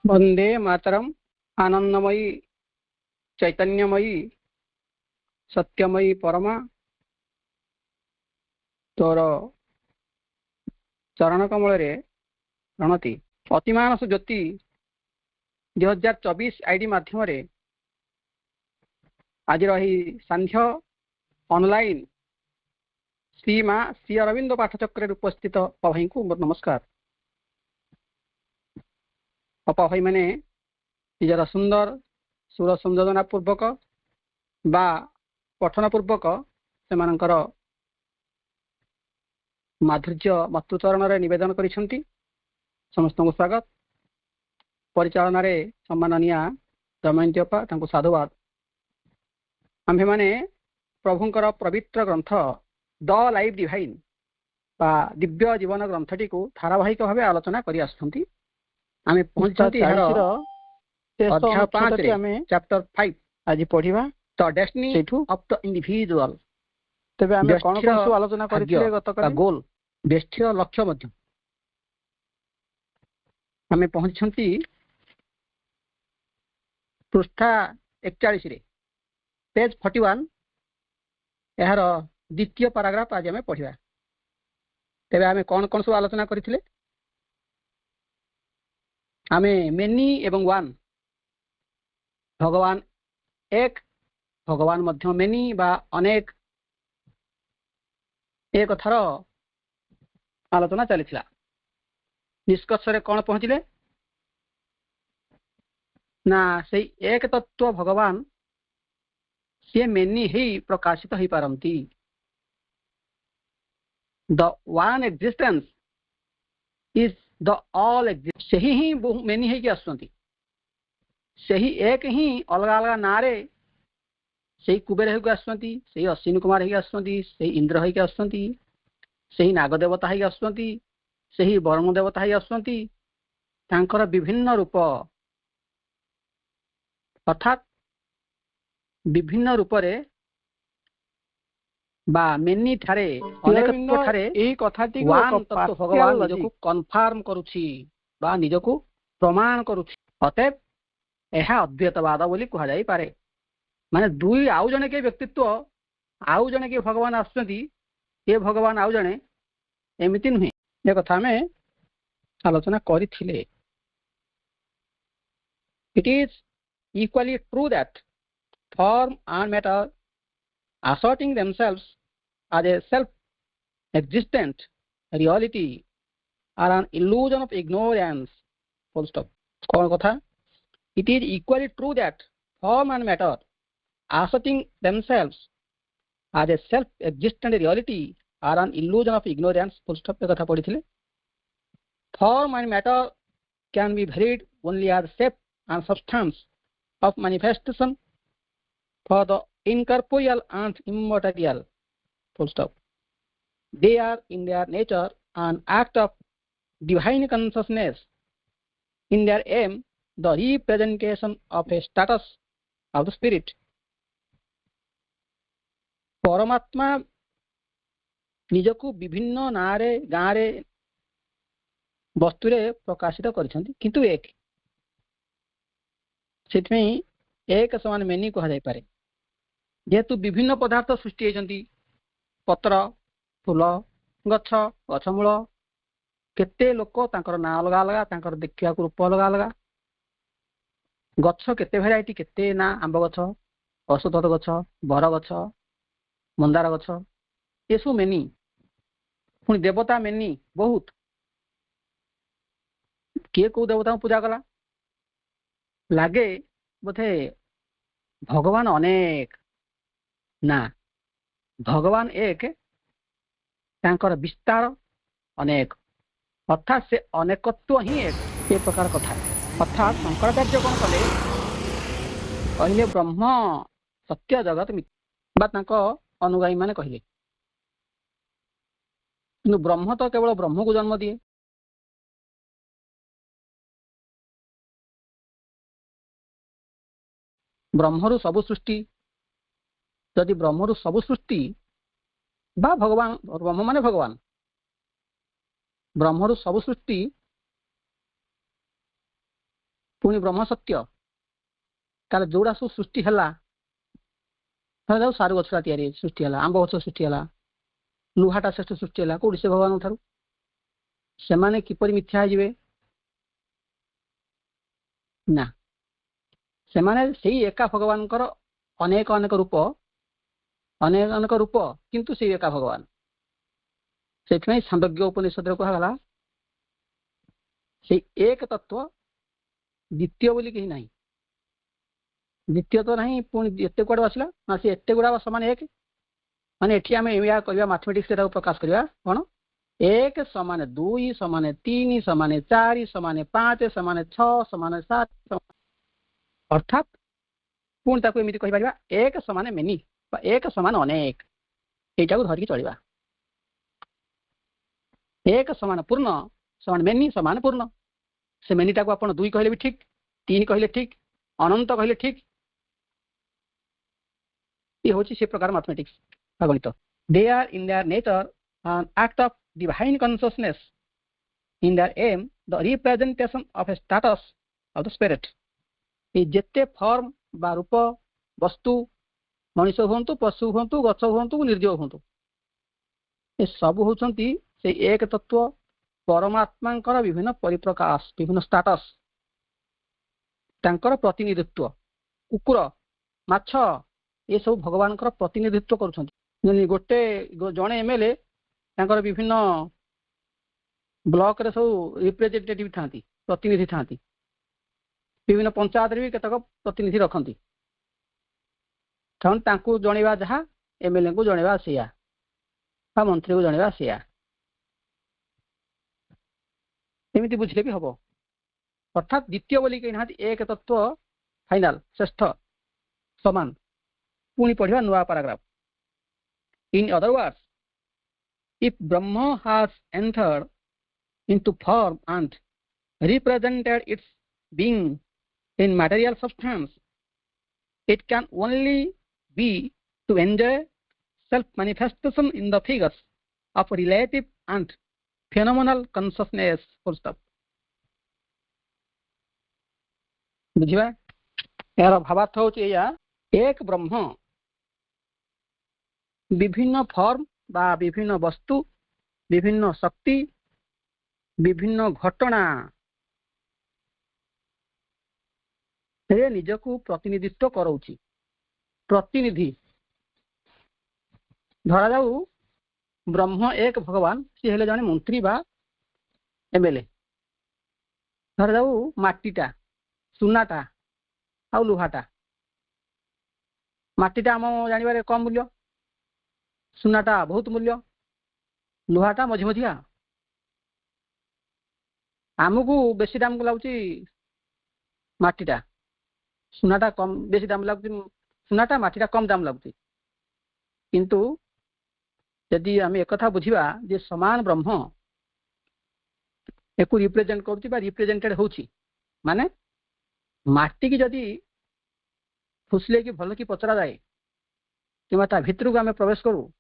वंदे मातरम। आनंदमयी चैतन्यमयी सत्यमयी परमा तोर चरण कमल रणती अतिमानस ज्योति 2024 आईडी माध्यम आज सांध्य ऑनलाइन श्री माँ श्री अरविंद पाठचक्र उपस्थित अभय को नमस्कार। अपभय मैंने निजर सुंदर सुर संयोजना पूर्वक बा पठन पूर्वक से माधुर्य मातृचरण निवेदन करिसेंती। समस्त को स्वागत। परिचालन सम्माननीय दमयंती अप्पा तांको साधुवाद। आम्भे माने प्रभुंकर पवित्र ग्रंथ द लाइफ डिवाइन बा दिव्य जीवन ग्रंथटी को धारावाहिक भाव आलोचना करि आछंती। आमे पहुंचती अध्याय 5 रे चैप्टर 5 आज पढ़िबा the destiny of the individual. तबे आमे कोन कोन सब आलोचना करिथिले गतकाली गोल बेष्ठीर लक्ष्य मध्य आमे पहुंचती पृष्ठा 41 रे पेज 41 यार द्वितीय पैराग्राफ आज आमे पढ़िबा। तबे आमे कोन कोन सब आलोचना करिथिले आमे मेनी एवं वन भगवान एक भगवान मध्य मेनी बा अनेक एक थर आलोचना चलीथिला। निष्कर्ष रे कोन पहुंचले ना से एक तत्व भगवान से मेनी ही प्रकाशित हो पारंती। The one existence is the all exist. सही ही मेनी है कि आसुंती सही एक ही अलग अलग नारे सही कुबेर हो आसुंती सही अश्विनी कुमार हो आसुंती सही इंद्र हो आसुंती सही नागदेवता हो आसुंती सही वरुण देवता हो आसुंती तांकर विभिन्न रूप अर्थात विभिन्न रूप रे बा मेनी ठारे अनेकत्व ठारे एही कथाटी को भगवान निजको कन्फर्म करूछि बा निजको प्रमाण करूछि। अतएव यह अद्वैतवाद बोली कहा जाई पारे। माने दुई आउ जने के व्यक्तित्व आउ जने के भगवान आसुंती ये भगवान आउ जने एमिति नुहे। ये कथा में आलोचना करिथिले। It is equally true that form and matter asserting themselves as a self-existent reality are an illusion of ignorance. Full stop. कौन कथा? It is equally true that form and matter asserting themselves as a self-existent reality are an illusion of ignorance. Full stop. ये कथा पढ़ी थिले। Form and matter can be varied only as shape and substance of manifestation for the incorporeal and immaterial. Full stop. They are in their nature an act of divine consciousness, in their aim the representation of a status of the spirit. परमात्मा निजको विभिन्न नारे गाँरे वस्तुरे प्रकाशित करिसेंती किंतु एक सेठमें एक समान many कहा जाय पारे। जेहेतु विभिन्न पदार्थ सृष्टि होइछंती पत्र फूल गछ गछमूल केते लोक तांकर ना अलग अलग तांकर देखिया को रूप अलग अलग गछ केते भेराइटी केते ना आंब गछ औषध गछ बर गछ मंदार गछ ये सब मेनी। पुणी देवता मेनी बहुत किए को देवता पूजा कला लागे बोधे भगवान अनेक ना भगवान एक तांकर विस्तार अनेक अर्थात से अनेकत्व ही एक ये प्रकार कथा। अर्थात शंकराचार्य कौन कले कहले ब्रह्म सत्य जगत मिथ्या तांको अनुगामी माने कहले किंतु ब्रह्म तो केवल ब्रह्म को जन्म दिए। ब्रह्मरु सबु सृष्टि जदि ब्रह्मरु सबु सृष्टि बा भगवान ब्रह्म माने भगवान ब्रह्मरु सबु सृष्टि पुणी ब्रह्म सत्य तार जोड़ा सब सृष्टि है सारू गछटा तैयारी सृष्टि है आंब गछ सृष्टि है लुहाटा श्रेष्ठ सृष्टि है कौटी से भगवान ठारू से किपर मिथ्या हो ना से एका भगवान अनेक अनेक रूप किंतु से एका भगवान से छांदोग्य उपनिषद कहला से एक तत्व द्वितीय बोली कहीं नहीं द्वितीय तो नहीं पुणी एत कौड़ आसला ना सी एत गुड़ा समान एक माने एठी आमे या करबा मैथमेटिक्स प्रकाश करबा कोन एक समान दुई समान तीन समान चार समान पांच समान छह समान सात अर्थात पुणी ताको एमिति कहि परिबा एक समान मेनी एक समान अनेक एटा को धरिक चलिबा एक समान पूर्ण समान मेनी समान पूर्ण से मेनीटा को आपण दुई कहले भी ठीक तीन कहले ठीक अनंत कहले ठीक ये होची से प्रकार मैथमेटिक्स गणित they are in their nature an act of divine consciousness in their aim the representation of a status of the spirit ये जेते फॉर्म बा रूप वस्तु मनुष्य हुंतु पशु हुंतु गछ हुंतु निर्जीव हुंतु ये सब होचंती से एक तत्व परमात्मा विभिन्न परिप्रकाश विभिन्न स्टाटस तांकर प्रतिनिधित्व कुकुर माछ ये सब भगवान प्रतिनिधित्व करुछंती गोटे जणे एमएलए तांकर विभिन्न ब्लॉक रे सब रिप्रेजेंटेटिव थांती प्रतिनिधि थांती विभिन्न पंचायत रे भी केतक प्रतिनिधि रखंती तहन तांकु जणेबा जहा एमएलए को जणेबा सिया बा मंत्री को जणेबा सिया एमिति बुझले भी हबो अर्थात द्वितीय बोली कहि नाथि एक तत्व फाइनल श्रेष्ठ समान पुणी पढ़िबा नुआ paragraph in other words if Brahma has entered into form and represented its being in material substance, it can only be to enjoy self-manifestation in the figures of relative and phenomenal consciousness. Full stop. बुझिबा यार भावार्थ होची या एक ब्रह्म विभिन्न form बा विभिन्न वस्तु विभिन्न शक्ति विभिन्न घटना रे निजकू प्रतिनिधित्व कराउची प्रतिनिधि धरा जाऊ ब्रह्म एक भगवान सी हेले जने मंत्री बा एमएलए धरा जाऊ माटीटा सुनाटा आ लुहाटा माटीटा हम जानिबारे कम मूल्य सुनाटा बहुत मूल्य लुहाटा मझी मझिया आमको बेसी दाम लाଗୁଛି माटीटा सुनाटा कम बेसी दाम लाଗୁଛି सुनाटा माटीटा कम दाम लाଗୁଛି किंतु यदि आम एक कथा बुझिबा जे समान ब्रह्म एको रिप्रेजेंट करछि बा रिप्रेजेंटेड होछि माने माटी की जदि फुसले की भल की पचरा जाए कि ता भितर को आम प्रवेश करू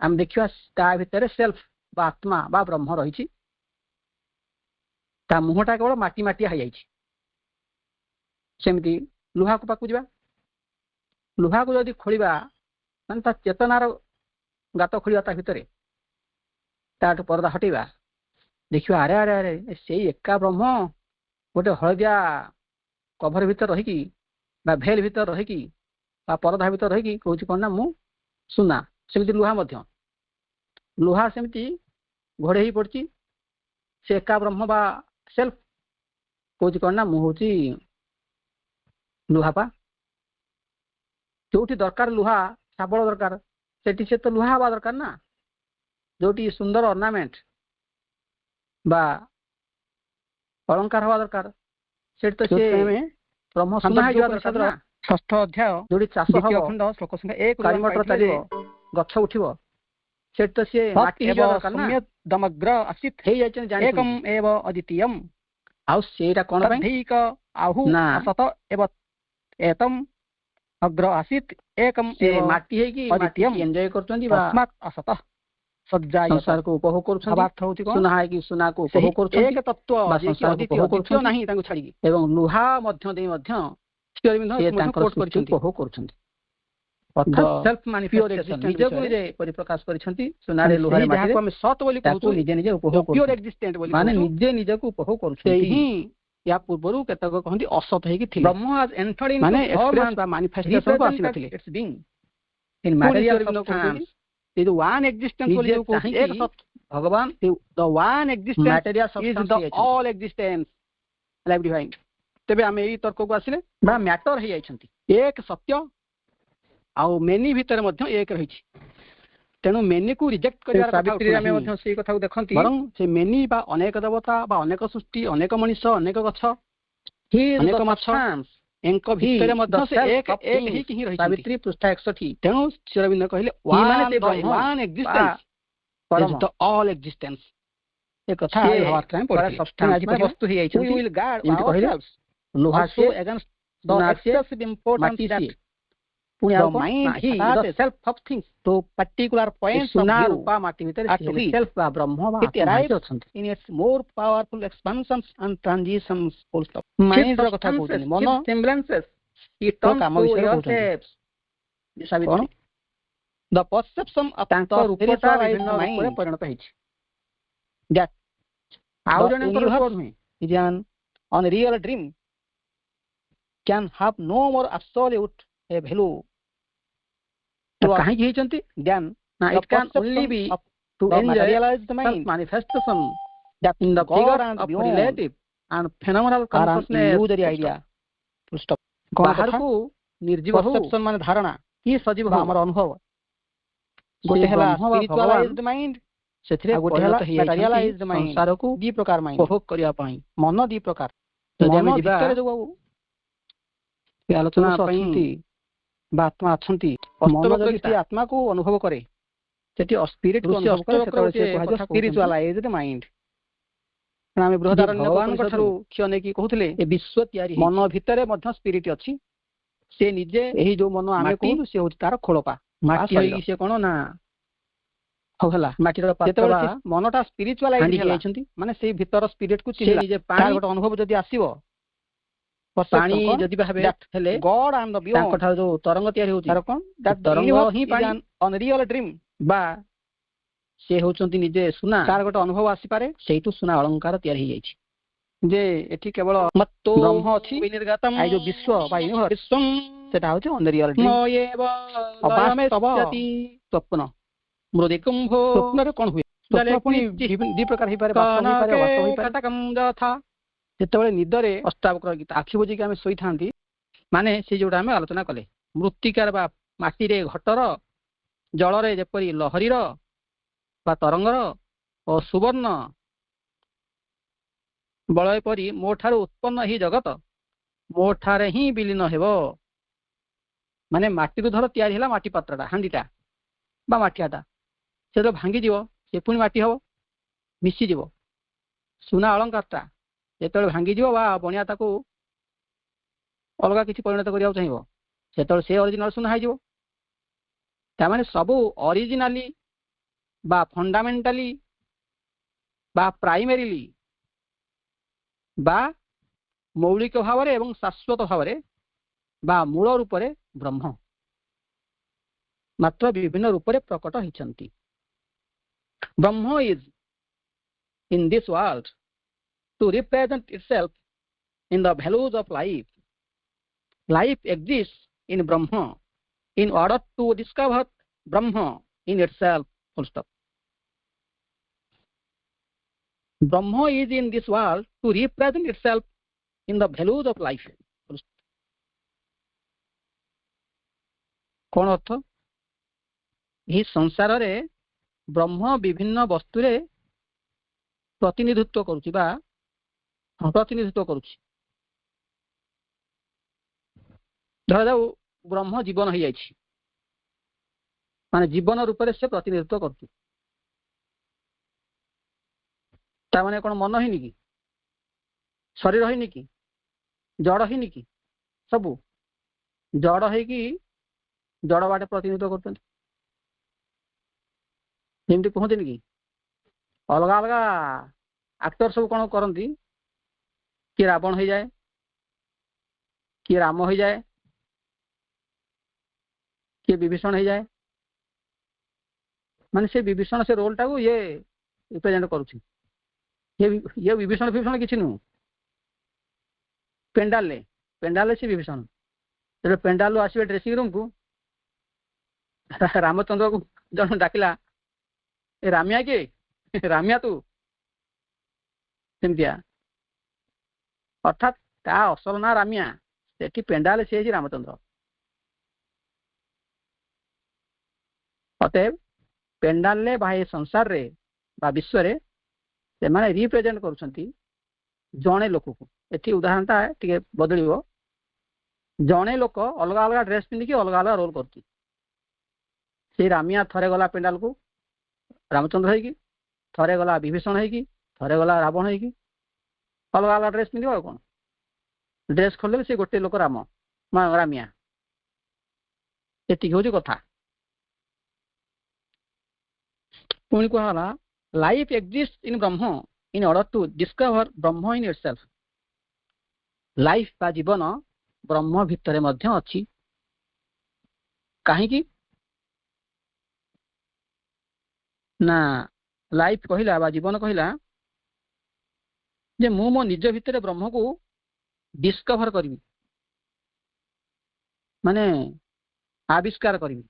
आम देखिया ता भितर सेल्फ बा आत्मा बा ब्रह्म रही ता मुहटा केवल माटी माटी हाई जाइछि सेमती लुहा को पाकु जिबा लुहा को जदि खोलिबा माने ता चेतनार गात खोलिबा ता भितर ताटू पर्दा हटेबा देखिबा अरे अरे अरे से एका ब्रह्म गोटे हलदिया कभर भितर रही बा भेल भितर रही बा पर्दा भितर रही कहूँ कौन ना मु सुना सेमती लुहा मध्य लुहा सेमती घोड़े ही पड़ी से एका ब्रह्म बा सेल्फ कहूँ कौन ना मु हूँ लुहा पा जो दरकार लुहा शाबल दरकार से तो लुहा हवा दरकार ना जो सुंदर अर्नामेंट बा अलंकार हवा दरकार से तो ब्रह्म सुना दरकार ना षष्ठ अध्याय जोड़ी चाष खंड श्लोक संख्या 1 कालीमटर चलिए गछ उठिबो से तो से माटी दरकार ना दमग्र असित हे जाचन जानि एकम एव अद्वितीयम आउ सेटा कोन ठीक आहु असत एव एतम अग्र आसित एकम एव माटी है कि अद्वितीयम एन्जॉय करचंदी बा तस्मात् असत संसार को उपभोग करुछन भावार्थ होती कोन सुना है कि सुना को उपभोग करुछन एक तत्व जे कि अद्वितीय द्वितीय नाही तांको छाडी एवं लुहा मध्य देई मध्य श्री अरविंद कोट करछन उपभोग करुछन अर्थात सेल्फ मैनिफेस्टेशन निजे को निजे परिप्रकाश करिसंती सुनारे लुहा रे माटी हम सत बोली कहू निजे निजे उपभोग प्योर एक्जिस्टेंट बोली माने निजे निजे को उपभोग करुछन ही या पूर्वरु केतक कहंती असत हेकी थिले ब्रह्म हैज एंटर्ड इन माने एक्सप्रेस बा मैनिफेस्टेशन को आसी थिले it's being in material substance ये जो वन एक्जिस्टेंस बोली जो एक सत भगवान the one existence material is substance the all existence life divine तबे हम एई तर्क को आसिले बा मैटर हे आइछंती एक सत्य आउ मेनी भीतर मध्य एक रहिछि तेनु मेनी को रिजेक्ट करियार कथा सावित्री रे मध्य सेई कथा को देखंती बरं से मेनी बा अनेक देवता बा अनेक सृष्टि अनेक मनुष्य अनेक गछ अनेक माछ एंक भीतर मध्य से एक ही कहीं रहिछि सावित्री पृष्ठ 160 तेनु श्री अरविंद कहले वन एक्जिस्टेंस परम द ऑल एक्जिस्टेंस एक कथा है भावार्थ में पड़े सब्सटेंस वस्तु हे आइछंती वी विल गार्ड आवरसेल्व्स लुहा से against the excessive importance that पुणी the mind he the self of things to particular points of सुना view रूपा माटी भीतर at which सेल्फ बा ब्रह्म बा it arrives in its more powerful expansions and transitions full stop mind रो कथा कहउतनी मन semblances he turns काम to विषय your कहउतनी shapes Savitri the perception of तांको the रूपता supervised विभिन्न रूपरे mind परिणत हैछि that आउ the जने universe को नुहे is an unreal dream can have no more absolute a value कहीं हिचंती than ना the it can perception only be of to the enjoy materialized self mind manifestation that in the God figure and of beyond relative and phenomenal are an consciousness illusory idea full stop बाहर को निर्जीव हो perception माने धारणा की सजीव बा हो हमर अनुभव गोटे गोटे हला ब्रह्म बा स्पिरिचुअलाइज्ड माइंड सेथिरे आ गोटे हला परिणत हे materialized mind संसार को दी प्रकार माइंड उपभोग करिया पाई मन दी प्रकार जदि मन हम जिबा भीतर जो आलोचना पुरुष पई अछंती बा आत्मा अछंती मन जदि से आत्मा को अनुभव करे सेठी स्पिरिट को अनुभव करे सेतबे से कहा स्पिरिचुअलाइज्ड माइंड आमे बृहदारण्य भगवान को ठारू क्षणे की कहउतले ए विश्व तयारी मन भितरे मध्य स्पिरिट अछि से निजे एही जो मन आमे कहू से होती तार खोलपा माटी होई से कोन ना होला माटीर जेतबेले पातवा मनटा स्पिरिचुअलाइज्ड हांडी होला जाइछंती माने सेही भीतर स्पिरिट को से चिन्हला निजे तार पानी गोटे अनुभव जदि आसीबो पानी जदि भाबे हेले गॉड एंड द तांको बियॉन्ड ठारू जो तरंग तयारी होती तार कोन दैट तरंग ही इज पानी एन अनरियल ड्रीम बा से होचंती निजे सुना तार गोटे अनुभव आसी पारे सेइटु सुना अलंकार तयारी हे जाइछि जे एठी केवल मत्तो ब्रह्म अछि विनिर्गतम आइ जो विश्व बा यूनिवर्स विश्वम सेटा होचे अनरियल ड्रीम मयेव अवास्तव स्वप्न मृदिकुंभो स्वप्न रे कोन हुए स्वप्न पुनी दी प्रकार ही पारे वास्तव ही पारे वास्तव ही पारे कटकम जथा जेतेबेले निदरे अष्टावक्र गीत आखि बुझी के आमे सोई थांती माने से जोटा आमे आलोचना कले मृत्तिकार बा माटी रे घटर जल रे जेपरी लहरीर बा तरंगर और सुवर्ण बलय परी मो ठारू उत्पन्न ही जगत मो ठारे ही विलीन हेबो माने माटी रु धर तयारी हला माटी पात्रटा हांडीटा बा माटियाटा से जो भांगी जीवो से पुनी माटी हबो मिसी जीवो सुना अलंकारटा जेतबेले भांगी जीवो बा बणिया ताकू अलगा किछि परिणत करिया चाहिबो सेतबेले से ओरिजिनल सुना हाइ जीवो ता माने सबु ओरिजिनली बा फंडामेंटली बा प्राइमरीली बा मौलिक भावरे एवं शाश्वत भावरे बा मूल रूपरे ब्रह्म मात्र विभिन्न रूपरे प्रकट हिचंती Brahma is in this world to represent itself in the values of life life exist in Brahma in order to discover Brahma in itself full stop Brahma is in this world to represent itself in the values of life कौन अर्थ यही संसार रे ब्रह्म विभिन्न वस्तु रे प्रतिनिधित्व करुछि बा प्रतिनिधित्व करुछि धर जाऊ ब्रह्म जीवन हो जाइछि माने जीवन रूप से प्रतिनिधित्व करुछि ता माने कोन मन हिनी कि शरीर हिनी कि जड़ हिनी कि सबु जड़ है कि जड़ बाटे प्रतिनिधित्व करते ଯେମିତି କୁହନ୍ତିନି କି ଅଲଗା ଅଲଗା ଆକ୍ଟର ସବୁ କ'ଣ କରନ୍ତି, କିଏ ରାବଣ ହେଇଯାଏ, କିଏ ରାମ ହେଇଯାଏ, କିଏ ବିଭୀଷଣ ହେଇଯାଏ। ମାନେ ସେ ବିଭୀଷଣ ସେ ରୋଲଟାକୁ ଇଏ ରିପ୍ରେଜେଣ୍ଟ କରୁଛି। ଇଏ ବିଭୀଷଣ କିଛି ନୁହଁ। ପେଣ୍ଡାଲରେ ସେ ବିଭୀଷଣ। ଯେତେବେଳେ ପେଣ୍ଡାଲରୁ ଆସିବେ ଡ୍ରେସିଂ ରୁମକୁ, ରାମଚନ୍ଦ୍ରକୁ ଜଣେ ଡାକିଲା, ଏ ରାମିଆ କିଏ? ରାମିଆ ତୁ? ସେମିତିଆ। ଅର୍ଥାତ୍ ତା ଅସଲ ନାଁ ରାମିଆ, ସେଠି ପେଣ୍ଡାଲ ସେ ହେଇଛି ରାମଚନ୍ଦ୍ର। ଅତଏବ ପେଣ୍ଡାଲରେ ବା ଏ ସଂସାରରେ ବା ବିଶ୍ୱରେ ସେମାନେ ରିପ୍ରେଜେଣ୍ଟ କରୁଛନ୍ତି ଜଣେ ଲୋକକୁ। ଏଠି ଉଦାହରଣଟା ଟିକେ ବଦଳିବ। ଜଣେ ଲୋକ ଅଲଗା ଅଲଗା ଡ୍ରେସ୍ ପିନ୍ଧିକି ଅଲଗା ଅଲଗା ରୋଲ୍ କରୁଛି। ସେଇ ରାମିଆ ଥରେ ଗଲା ପେଣ୍ଡାଲକୁ ରାମଚନ୍ଦ୍ର ହେଇକି, ଥରେ ଗଲା ବିଭୀଷଣ ହେଇକି, ଥରେ ଗଲା ରାବଣ ହେଇକି। ଅଲଗା ଅଲଗା ଡ୍ରେସ୍ ପିନ୍ଧିବ ଆଉ କ'ଣ। ଡ୍ରେସ୍ ଖୋଲିଲେ ସେ ଗୋଟେ ଲୋକ ରାମିଆ। ଏତିକି ହେଉଛି କଥା। ପୁଣି କୁହାଗଲା life exist in Brahma in order two discover Brahma in ଇଟସେଲ୍ଫ। Life ବା ଜୀବନ ବ୍ରହ୍ମ ଭିତରେ ମଧ୍ୟ ଅଛି। କାହିଁକି ନା ଲାଇଫ୍ କହିଲା ବା ଜୀବନ କହିଲା ଯେ ମୁଁ ମୋ ନିଜ ଭିତରେ ବ୍ରହ୍ମକୁ ଡିସ୍କଭର କରିବି, ମାନେ ଆବିଷ୍କାର କରିବି।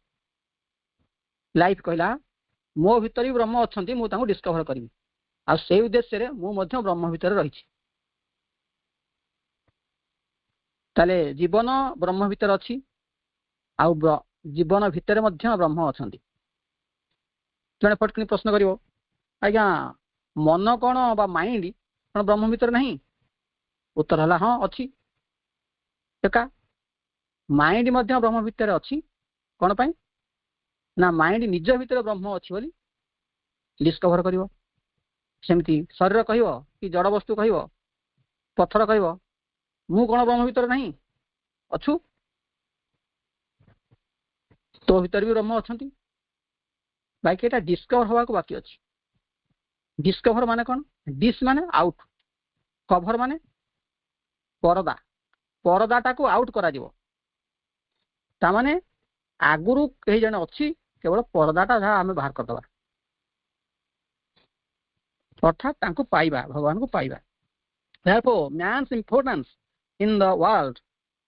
ଲାଇଫ୍ କହିଲା ମୋ ଭିତରେ ବି ବ୍ରହ୍ମ ଅଛନ୍ତି, ମୁଁ ତାଙ୍କୁ ଡିସ୍କଭର କରିବି। ଆଉ ସେଇ ଉଦ୍ଦେଶ୍ୟରେ ମୁଁ ମଧ୍ୟ ବ୍ରହ୍ମ ଭିତରେ ରହିଛି। ତାହେଲେ ଜୀବନ ବ୍ରହ୍ମ ଭିତରେ ଅଛି, ଆଉ ଜୀବନ ଭିତରେ ମଧ୍ୟ ବ୍ରହ୍ମ ଅଛନ୍ତି। ଜଣେ ଫଟକିନି ପ୍ରଶ୍ନ କରିବ, ଆଜ୍ଞା ମନ କ'ଣ ବା ମାଇଣ୍ଡ କ'ଣ ବ୍ରହ୍ମ ଭିତରେ ନାହିଁ? ଉତ୍ତର ହେଲା ହଁ ଅଛି। ଏକା ମାଇଣ୍ଡ ମଧ୍ୟ ବ୍ରହ୍ମ ଭିତରେ ଅଛି। କ'ଣ ପାଇଁ ନା ମାଇଣ୍ଡ ନିଜ ଭିତରେ ବ୍ରହ୍ମ ଅଛି ବୋଲି ଡିସ୍କଭର କରିବ। ସେମିତି ଶରୀର କହିବ କି ଜଡ଼ ବସ୍ତୁ କହିବ, ପଥର କହିବ ମୁଁ କ'ଣ ବ୍ରହ୍ମ ଭିତରେ ନାହିଁ? ଅଛୁ। ତୋ ଭିତରେ ବି ବ୍ରହ୍ମ ଅଛନ୍ତି। ବାକି ଏଇଟା ଡିସ୍କଭର ହେବାକୁ ବାକି ଅଛି। ଡିସ୍କଭର ମାନେ କ'ଣ? ଡିସ୍ ମାନେ ଆଉଟ୍, କଭର ମାନେ ପରଦା। ପରଦାଟାକୁ ଆଉଟ୍ କରାଯିବ। ତାମାନେ ଆଗରୁ କେହି ଜଣେ ଅଛି, କେବଳ ପରଦାଟା ଯାହା ଆମେ ବାହାର କରିଦେବା। ଅର୍ଥାତ୍ ତାଙ୍କୁ ପାଇବା, ଭଗବାନଙ୍କୁ ପାଇବା। Therefore, man's importance in the world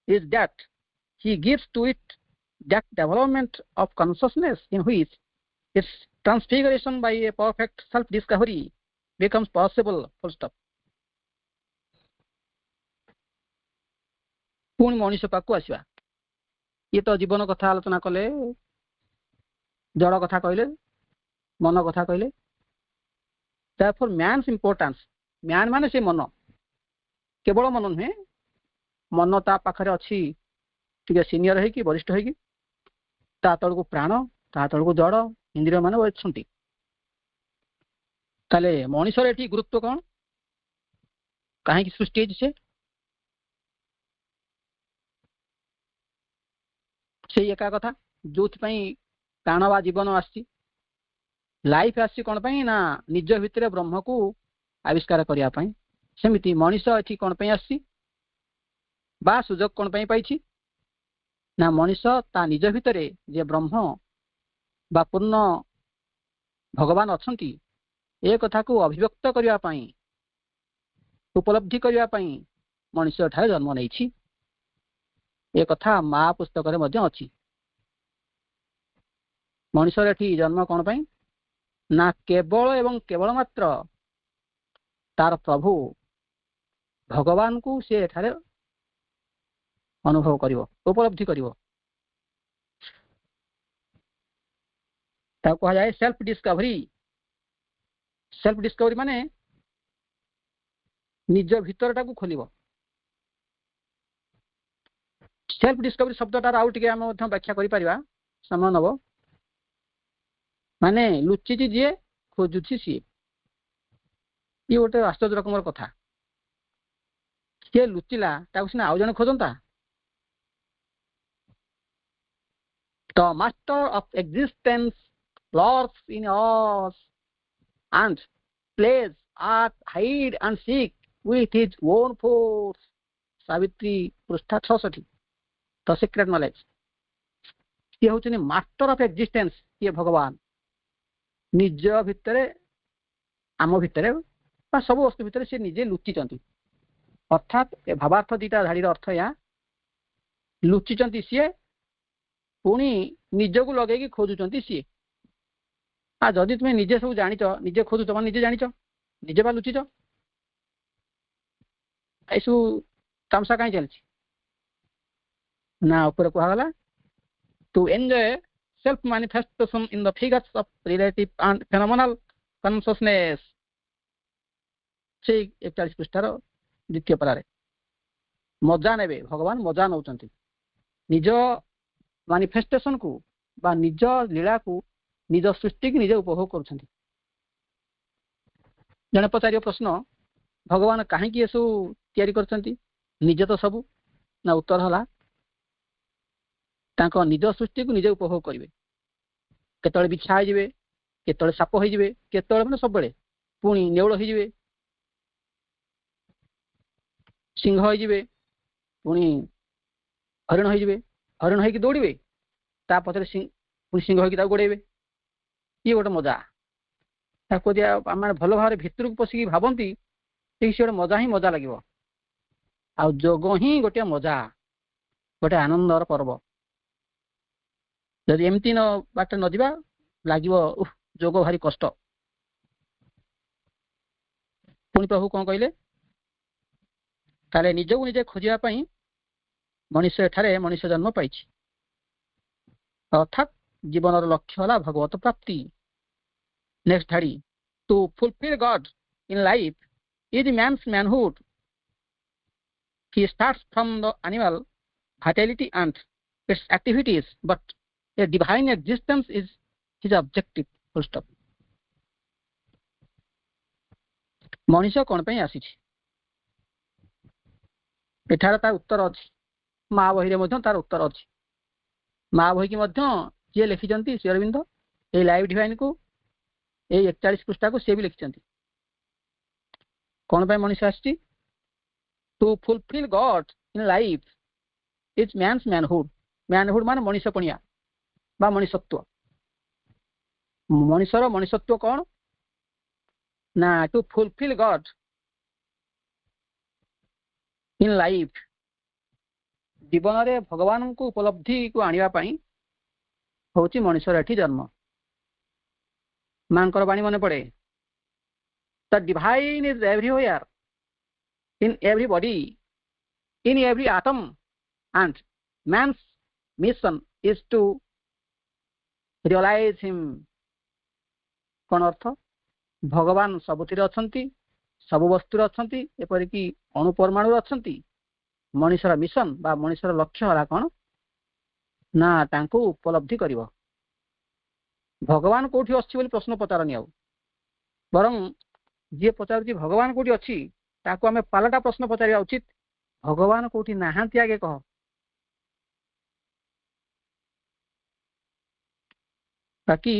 is that he gives to it that development of consciousness in which its transfiguration by a perfect self-discovery becomes possible. Full stop. ପୁଣି ମଣିଷ ପାଖକୁ ଆସିବା। ଇଏ ତ ଜୀବନ କଥା ଆଲୋଚନା କଲେ, ଜଡ଼ କଥା କହିଲେ, ମନ କଥା କହିଲେ। Therefore, man's importance, ମ୍ୟାନ ମାନେ ସେ ମନ, କେବଳ ମନ ନୁହେଁ। ମନ ତା ପାଖରେ ଅଛି ଟିକେ ସିନିୟର ହେଇକି, ବରିଷ୍ଠ ହେଇକି। ତା ତଳକୁ ପ୍ରାଣ, ତା ତଳକୁ ଜଡ଼, ଇନ୍ଦ୍ରିୟ ମାନେ ଅଛନ୍ତି। ତାହେଲେ ମଣିଷର ଏଠି ଗୁରୁତ୍ୱ କ'ଣ? କାହିଁକି ସୃଷ୍ଟି ହେଇଛି ସେ? ସେଇ ଏକା କଥା ଯୋଉଥିପାଇଁ ପ୍ରାଣ ବା ଜୀବନ ଆସିଛି। ଲାଇଫ୍ ଆସିଛି କ'ଣ ପାଇଁ ନା ନିଜ ଭିତରେ ବ୍ରହ୍ମକୁ ଆବିଷ୍କାର କରିବା ପାଇଁ। ସେମିତି ମଣିଷ ଏଠି କ'ଣ ପାଇଁ ଆସିଛି ବା ସୁଯୋଗ କ'ଣ ପାଇଁ ପାଇଛି? ନା ମଣିଷ ତା ନିଜ ଭିତରେ ଯେ ବ୍ରହ୍ମ ବା ପୂର୍ଣ୍ଣ ଭଗବାନ ଅଛନ୍ତି, ଏ କଥାକୁ ଅଭିବ୍ୟକ୍ତ କରିବା ପାଇଁ, ଉପଲବ୍ଧି କରିବା ପାଇଁ ମଣିଷ ଏଠାରେ ଜନ୍ମ ନେଇଛି। ଏ କଥା ମା ପୁସ୍ତକରେ ମଧ୍ୟ ଅଛି। ମଣିଷର ଏଠି ଜନ୍ମ କ'ଣ ପାଇଁ ନା କେବଳ ଏବଂ କେବଳ ମାତ୍ର ତାର ପ୍ରଭୁ ଭଗବାନଙ୍କୁ ସେ ଏଠାରେ ଅନୁଭବ କରିବ, ଉପଲବ୍ଧି କରିବ। ତାକୁ କୁହାଯାଏ ସେଲ୍ଫ ଡିସ୍କଭରି। ସେଲ୍ଫ ଡିସ୍କଭରି ମାନେ ନିଜ ଭିତରଟାକୁ ଖୋଲିବ। ସେଲ୍ଫ ଡିସ୍କଭରି ଶବ୍ଦଟାର ଆଉ ଟିକେ ଆମେ ମଧ୍ୟ ବ୍ୟାଖ୍ୟା କରିପାରିବା, ସମୟ ନେବ। ମାନେ ଲୁଚିଛି ଯିଏ, ଖୋଜୁଛି ସିଏ। ଇଏ ଗୋଟେ ଆଶ୍ଚର୍ଯ୍ୟ ରକମର କଥା। ସିଏ ଲୁଚିଲା, ତାକୁ ସିନା ଆଉ ଜଣେ ଖୋଜନ୍ତା। The master of existence lurks in us and plays at hide and seek with his own force. Savitri पृष्ठा 66 The Secret Knowledge. ये होचनी मास्टर ऑफ एक्जिस्टेंस ये भगवान निज भितरे आम भितरे बा सब वस्तु भितरे से निजे लुचिचंती अर्थात ए भावार्थ दीटा धाड़ीर अर्थ या लुचिचंती सी पुणी निजको लगे खोजुचंती सी आ जदि तुम निजे सब जानिच निजे खोजुच निजे जानिच निजे बा लुचिच ऐसु तामसा कहीं चलछि ना ऊपर कहला to enjoy self manifestation in the figures of relative and phenomenal consciousness से 41 पृष्ठार द्वितीय पारे मजा नेबे भगवान मजा नौचंती निज मैनिफेस्टेशन को बा निज लीला को निज सृष्टि की निजे उपभोग करुछंती जने पचारियो प्रश्न भगवान काहे कि एसु तयारी करछंती निजे तो सब ना उत्तर हला तांको निज सृष्टि को निजे उपभोग करिवे केतळे बिछा हो जिवे केतळे साप हो जिवे केतळे माने सब बेले पुणी नेउळ हो जिवे सिंह हो जिवे पुणी हरिण हो जिवे हरिण होई कि दौड़िवे ता पछरे सिंह होई कि ता गोड़ेबे ये गोटे मजा ताको दिया आम भल भाव भितर को पशिकी भावती ठीक से गोटे मजा ही मजा लगे आ जोग ही गोटे मजा गोटे आनंदर पर्व जदि एमती न बाट न दिबा लागिवो जोग भारी कष्ट पुणी प्रभु कौन कहले ताले निजको निजे खोजिया पई मनुष्य एठारे मनुष्य जन्म पाइछि अर्थात जीवनर लक्ष्य हला भगवत प्राप्ति नेक्स्ट धाड़ी to fulfil God in life is man's manhood he starts from the animal vitality and its activities but a divine existence is his objective full stop मनुष्य कौन पे आसी एठार तार उत्तर अच्छी माँ बही रे तार उत्तर अच्छी माँ बही की जी लिखिं श्री अरविंद ये लाइव डिवाइन को ये 41 पृष्ठा को सी भी लिखिं कौन पे मनुष्य आसी to fulfil God in life is man's manhood manhood मान मनुष्य पणिया बा मनुष्यत्व मनुष्यर मनुष्यत्व कौन ना to fulfil God in life जीवन रे भगवान को उपलब्धि को आनिबा पई होची मनुष्यर एठी जन्म मानकर बाणी मने पड़े the divine is everywhere in everybody in every atom and man's mission is to realize him कोन अर्थ भगवान सबुतिर अछंती सब वस्तुर अछंती एपरि कि अणु परमाणु अछंती मनुष्यर मिशन बा मनुष्यर लक्ष्य हला कोन ना तांको उपलब्धि करिवो भगवान कोठी अछि बोली प्रश्न पचारनी आउ बरं जे पचारुची भगवान कोठी अछि ताको आमे पालटा प्रश्न पचारिया उचित भगवान कोठी नाहांती आगे कह बाकी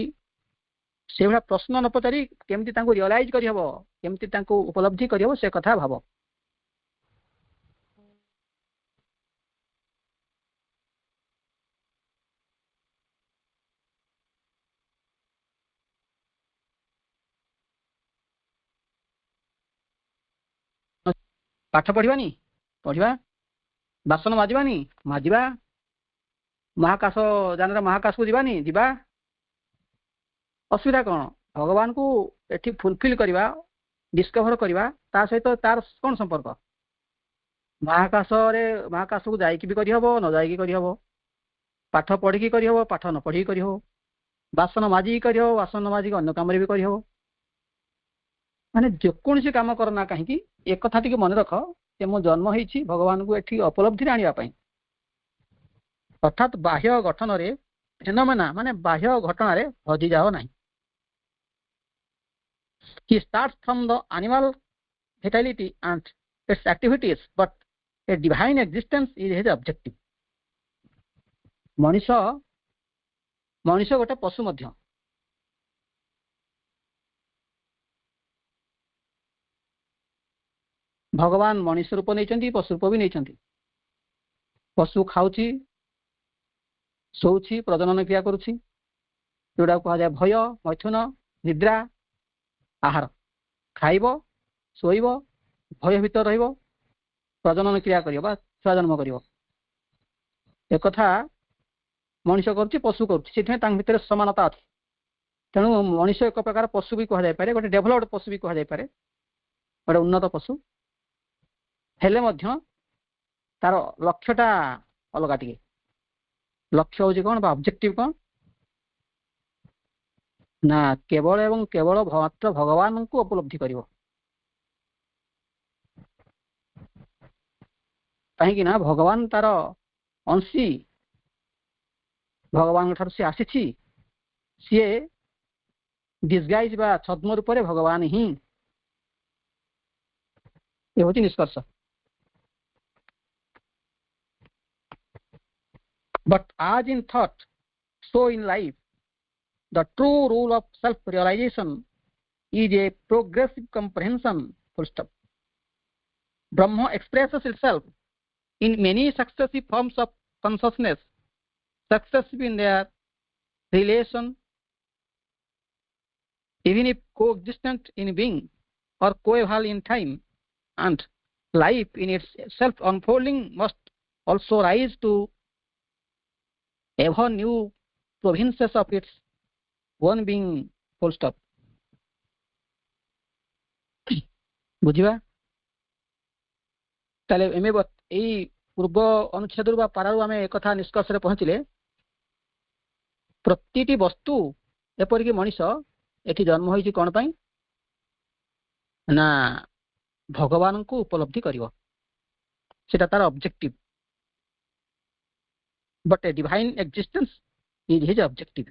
से भला प्रश्न न पचारि केमती तांको रियलाइज करि हबो केमती तांको उपलब्धि करि हबो से कथा भाबो पाठ पढ़िबानी पढ़िबा बासन माजिबानी माजिबा महाकाश जानर महाकाश को जीवानी जीवा असुविधा कौन भगवान को एठी फुलफिल करवा डिस्कवर करवा ता सहित तार कौन संपर्क महाकाश रे महाकाश को जाइकी भी करि हबो न जाइकी करि हबो पाठ पढ़िकी करि हबो पाठ न पढ़िकी करि हबो बासन माजिकी करि हबो बासन न माजिकी अन्य काम रे भी करि हबो माने जेकोसी काम करना कहीं एक कथा टी मन रख जे मो जन्म होईछि भगवान को एठी उपलब्धि आनिबा पई अर्थात बाह्य गठन रे फेनोमेना माने बाह्य घटना रे हजि जाओ नहीं he starts from the animal vitality and its activities but a divine existence is his objective मनुष्य मनुष्य गोटे पशु मध्य भगवान मनुष्य रूप नहीं पशु रूप भी नहीं। पशु खाऊची शोची प्रजनन क्रिया करुच्ची जोड़ा कहुए भय मैथुन निद्रा आहार खाइब शोइब भय भीतर रहिब प्रजनन क्रिया करियो छुआ जन्म करियो एक कथा मनुष्य करुच्ची पशु करुच्ची भितर समानता अच्छी तेणु मनुष्य एक प्रकार पशु भी कहुए गोटे डेभलप्ड पशु भी कहुए गोटे उन्नत पशु हेले मध्य तार लक्ष्यटा अलग टे लक्ष्य हूँ कौन ऑब्जेक्टिव कौन ना केवल एवं केवल मात्र भगवान को उपलब्धि करिवो कहीं ना भगवान तार अंशी भगवान ठार से आसी सी डिस्गाइज बा छद्म रूप से भगवान ही ये हूँ निष्कर्ष। But as in thought, so in life, the true rule of self-realization is a progressive comprehension. Full stop. Brahma expresses itself in many successive forms of consciousness, successive in their relation, even if coexistent in being or coeval in time, and life in its self-unfolding must also rise to ever new provinces of its one being. Full stop. बुझिबा ताले एमे एई पूर्व अनुच्छेद बा पारारु आमे एक कथा निष्कर्ष रे पहुँचिले प्रतिटी वस्तु एपरिक मनुष्य एठी जन्म होइछि कोन पई ना भगवान को उपलब्धि करिवो सेटा तार objective but a divine existence is his objective.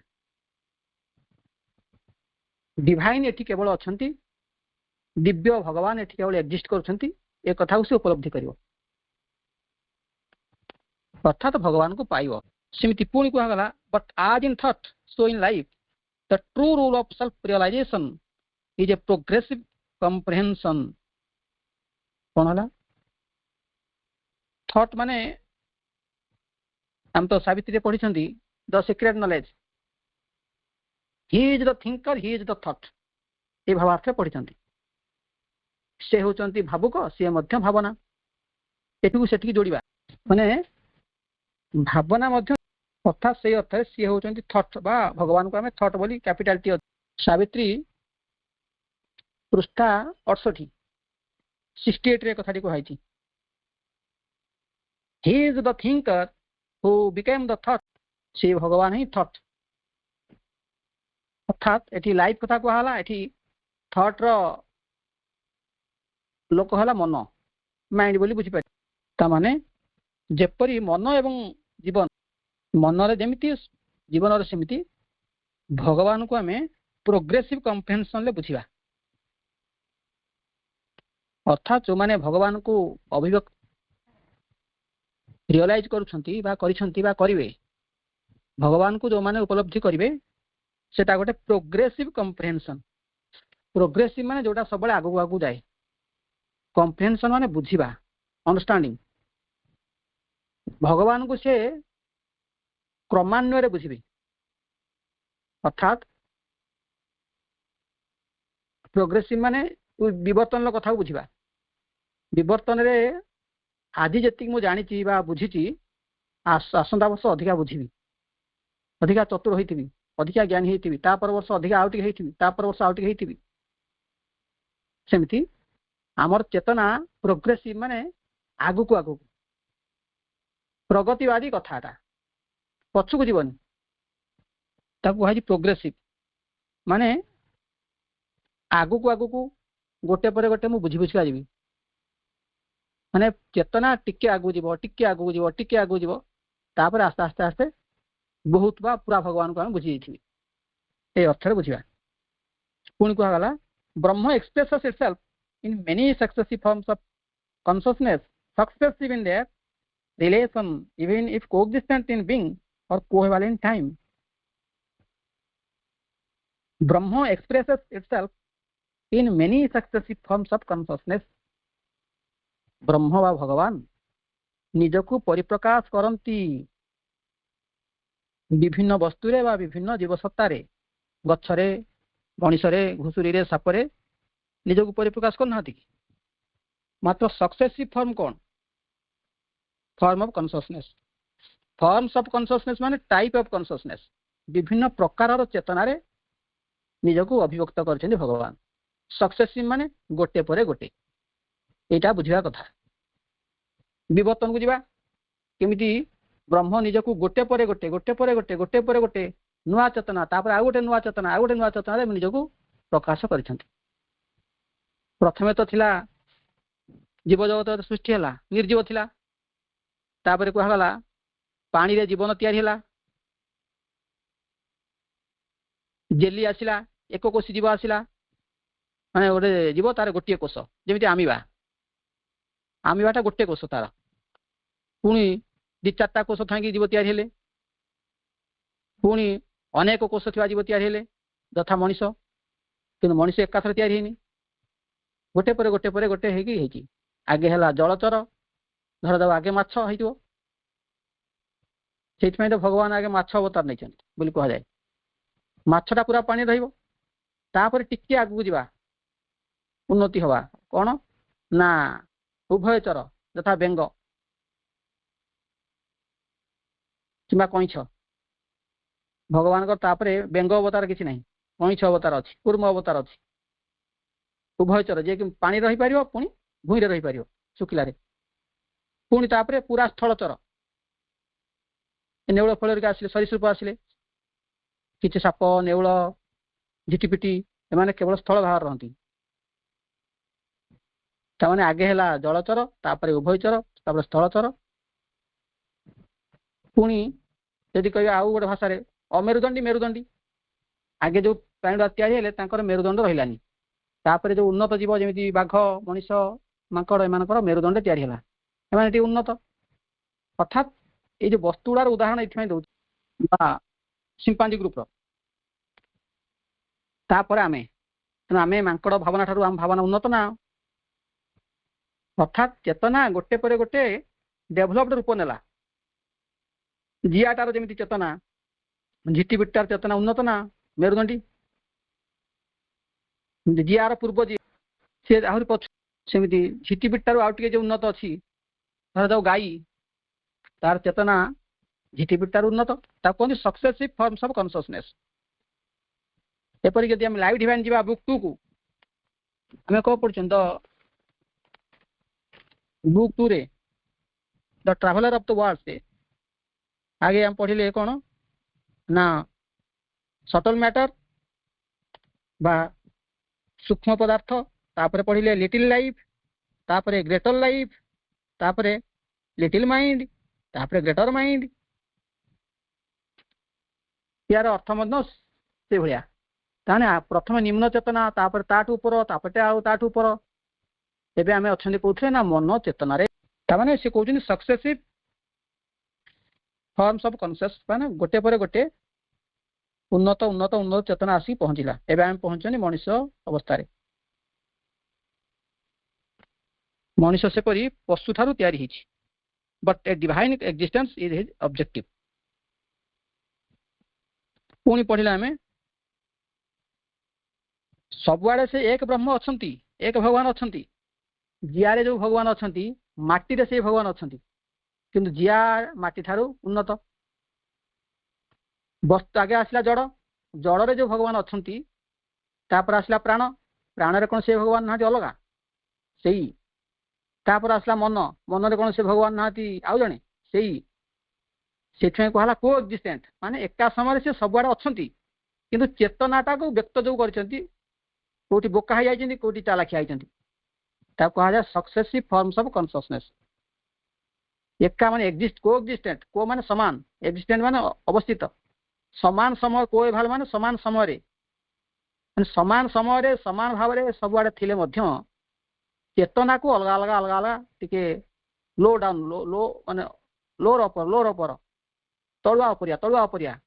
divine एठी केवल अछंती दिव्य भगवान एठी केवल एग्जिस्ट करछंती ए कथा से उपलब्धि करिवो अर्थात भगवान को पाइबो सिमिति पुणी को गला बट आज in thought so in life the true rule of self realization is a progressive comprehension कोन हला थॉट माने हम तो सावित्री पढ़ी the secret knowledge he is the thinker he is the thought ये भावार्थ पढ़ी से होचंती भावुक सी मध्य भावना एटू सेठी जोड़िबा माने भावना मध्य अर्थात से अर्थ सी होचंती थॉट बा भगवान को हमें थॉट बोली कैपिटल टी सावित्री पृष्ठा 68 68 रे कथाटी को हाइची he is the thinker who became the thought से भगवान ही थॉट अर्थात एठी लाइफ कथा कहला एठी थॉट रो लोक हला मन माइंड बोली बुझी पाइ ता माने जेपरी मन एवं जीवन मन रे जेमिति जीवन रे सेमिति भगवान को हमें प्रोग्रेसिव कंप्रिहेंशन ले बुझिबा अर्थात जो माने भगवान को अभिव्यक्त रियलाइज करुछंती बा करिछंती बा करिवे भगवान को जो माने उपलब्धि करिवे सेटा गोटे प्रोग्रेसिव कंप्रिहेंशन प्रोग्रेसिव माने जोटा सबले आगु आगु जाए कंप्रिहेंशन माने बुझिबा अंडरस्टैंडिंग भगवान को से क्रमान्वय रे बुझिबे अर्थात प्रोग्रेसिव माने विवर्तन कथा बुझिबा विवर्तन रे आज जी मु जानी बुझी आसंता वर्ष अधिका बुझी अधिका चतुर होती अधिका ज्ञानी होती तापर वर्ष अधिका आउटी होती तापर वर्ष आउटी होती सेमती आमर चेतना प्रोग्रेसिव माने आगु को आगु प्रगतिवादी कथाटा पछुक जीवन ताकू कहि प्रोग्रेसिव माने आगु को गोटे पर गोटे मु बुझी बुझिका जीवी माने चेतना टिके आगु जीवो टिके आगु जीवो टिके आगु जीवो तापर आस्ते आस्ते आस्ते बहुत बा पूरा भगवान को हम बुझी जाइथिबी ए अर्थ रे बुझिबा पुणी को गला Brahman expresses itself in many successive forms of consciousness successive in their relation even if coexistent in being और coeval in time Brahman expresses itself in many successive forms of consciousness ब्रह्म वा भगवान निजकु परिप्रकाश करती विभिन्न वस्तुरे वा विभिन्न जीवसत्तारे गच्छरे मणिषरे घुसुरी सापरे निजकु परिप्रकाश करना मात्र सक्सेसिव फॉर्म कौन form of consciousness forms of consciousness माने टाइप ऑफ कॉन्शियसनेस विभिन्न प्रकार चेतनारे निजकु अभिव्यक्त करछन्ति भगवान सक्सेसिव माने गोटे परे गोटे एटा बुझिया कथा विवर्तन को जीवा केमिति ब्रह्म निजकु गोटे परे गोटे गोटे परे गोटे गोटे परे गोटे नुआ चेतना तापर आ गोटे नुआ चेतना आ गोटे नुआ चेतना रे निजकु प्रकाश करिसन्ति प्रथमे तो थिला जीव जगत सृष्टि हला निर्जीव थिला तापर को हला पानी रे जीवन तयारी हला जेली आसिला एक कोशी जीव आसिला माने गोटे जीव तार गोटे कोष जेमिति आमीबाटा गोटे कोष तार पुणी दि चारटा कोष थांगी जीव तयारी हेले पुणी अनेक कोष थिबा जीव तयारी हेले यथा मनीष कि मनीष एकाथर तयारी हेनी गोटे परे गोटे हेकी आगे है जलचर धर दब आगे माछ हो तो भगवान आगे माछ अवतार नहीं बोली कह जाए माछटा पूरा पानी रही टिके आगू जा उन्नति हवा कौन ना उभयचर यथा बेंग कि कईछ भगवान बेंग अवतार किसी ना कईछ अवतार अच्छी कूर्म अवतार अच्छी उभयचर जे कि पानी रही पार पुणी भूई रही पार शुखिलारे पुणी तापरे पूरा स्थलचर नेउल फल आसिले सरीसृप आसिले किसी साप नेउल झिटिपिटी एमाने केवल स्थल बाहर रहती तामाने आगे है जलचर तापरे उभयचर तापरे स्थलचर पुणी यदि कह आउ गोटे भाषा अमेरुदंडी मेरुदंडी आगे जो प्राणी तैयारी मेरुदंड रही तापर जो उन्नत जीव जमी बाघ मनीष माकड़ एम मेरुदंड तैयारी है उन्नत अर्थात ये जो वस्तु गुड़ार उदाहरण ये दौ सिंपांजी ग्रुप तापर आमे तेना आमे माकड़ भावना ठारू आम भावना उन्नत ना अर्थात चेतना गोटे पर गोटे डेभलप्ड रूप नेला जियाटार जमी चेतना झिटिपिटार चेतना उन्नत ना मेरुदंडी जियार पूर्व जी सी आहरी पछ सेमती झिटिपिटार आउ टे उन्नत अच्छी धर जाओ गाई तार चेतना झिटिपिटार उन्नत कहते सक्सेसिव फॉर्म्स ऑफ कॉन्शियसनेस एपरिक यदि आम लाइव डिवाइन जा बुक 2 को आम कौन पढ़ुन द बुक 2 रे the traveller of the world से आगे हम पढ़िले कौन ना सटल मैटर बा सूक्ष्म पदार्थ तापर पढ़िले लिटिल लाइफ तापर ग्रेटर लाइफ तापर लिटिल माइंड तापर ग्रेटर माइंड यार अर्थ से भाया ताने प्रथम निम्न चेतना तापर ताठू ऊपर तापटे आउ ताठू ऊपर एबे आमे अछंदी कहउथले ना मन चेतना रे तामाने से कहउछन सक्सेसिव फॉर्म्स ऑफ कॉन्शियस माने गोटे पर गोटे उन्नत उन्नत उन्नत चेतना आसी पहुंचला एबे आमे पहुंचनी मनुष्य अवस्था रे मनुष्य से परी पशु ठारू तैयारी हिची but a divine existence is his objective पुणी पढ़िला आमे सबुआड़े से एक ब्रह्म अछंती एक भगवान अछंती जियारे जो भगवान अछंती माटी रे से भगवान अछंती किंतु जिया माटी ठारू उन्नत वस्तु आगे आसला जड़ जड़ रे जो भगवान अछंती तापर आसला प्राण प्राण रे कोन से भगवान नाती अलगा सेई तापर आसला मन मन रे कोन से भगवान नाती आउ जणे सेई सेठे कहला को एक्जिस्टेंट माने एका समय से सबुआड़े अछंती किंतु चेतनाटा को व्यक्त जो करछंती कोटी बोका है जाइछंती कोटी चालाखिया आइछंती ता कहा जाय सक्सेसिव फॉर्म्स ऑफ कॉन्शियसनेस एका माने एक्जिस्ट को एक्जिस्टेंट को माने समान एक्जिस्टेंट माने अवस्थित समान समय को भाल माने समान समय रे समान समय रे समान भाव रे सबुआड़े थिले मध्य चेतना को अलग अलग अलग अलग टिके लो डाउन लो लो माने लोर अपर तलुआ अपरिया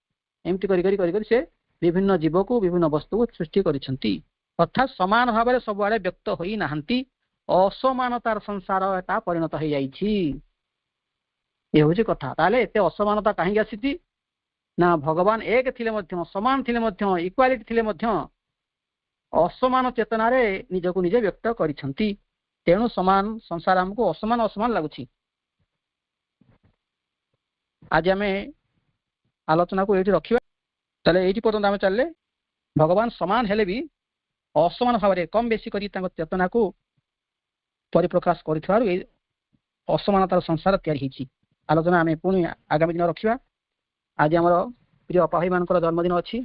एमती करी करी करी करी से विभिन्न जीव को विभिन्न वस्तु को सृष्टि करिसंती अर्थात समान भाव में सबुआड़े व्यक्त होई नाहंती ଅସମାନତାର ସଂସାର ଏଟା ପରିଣତ ହେଇଯାଇଛି। ଏ ହଉଛି କଥା। ତାହେଲେ ଏତେ ଅସମାନତା କାହିଁକି ଆସିଛି ନା ଭଗବାନ ଏକ ଥିଲେ ମଧ୍ୟ, ସମାନ ଥିଲେ ମଧ୍ୟ, ଇକ୍ୱାଲିଟି ଥିଲେ ମଧ୍ୟ ଅସମାନ ଚେତନାରେ ନିଜକୁ ନିଜେ ବ୍ୟକ୍ତ କରିଛନ୍ତି। ତେଣୁ ସମାନ ସଂସାର ଆମକୁ ଅସମାନ ଅସମାନ ଲାଗୁଛି। ଆଜି ଆମେ ଆଲୋଚନାକୁ ଏଇଠି ରଖିବା। ତାହେଲେ ଏଇଠି ପର୍ଯ୍ୟନ୍ତ ଆମେ ଚାଲିଲେ ଭଗବାନ ସମାନ ହେଲେ ବି ଅସମାନ ଭାବରେ କମ ବେଶୀ କରି ତାଙ୍କ ଚେତନାକୁ ପରିପ୍ରକାଶ କରିଥିବାରୁ ଏଇ ଅସମାନତାର ସଂସାର ତିଆରି ହେଇଛି। ଆଲୋଚନା ଆମେ ପୁଣି ଆଗାମୀ ଦିନ ରଖିବା। ଆଜି ଆମର ପ୍ରିୟ ଅପା ଭାଇମାନଙ୍କର ଜନ୍ମଦିନ ଅଛି।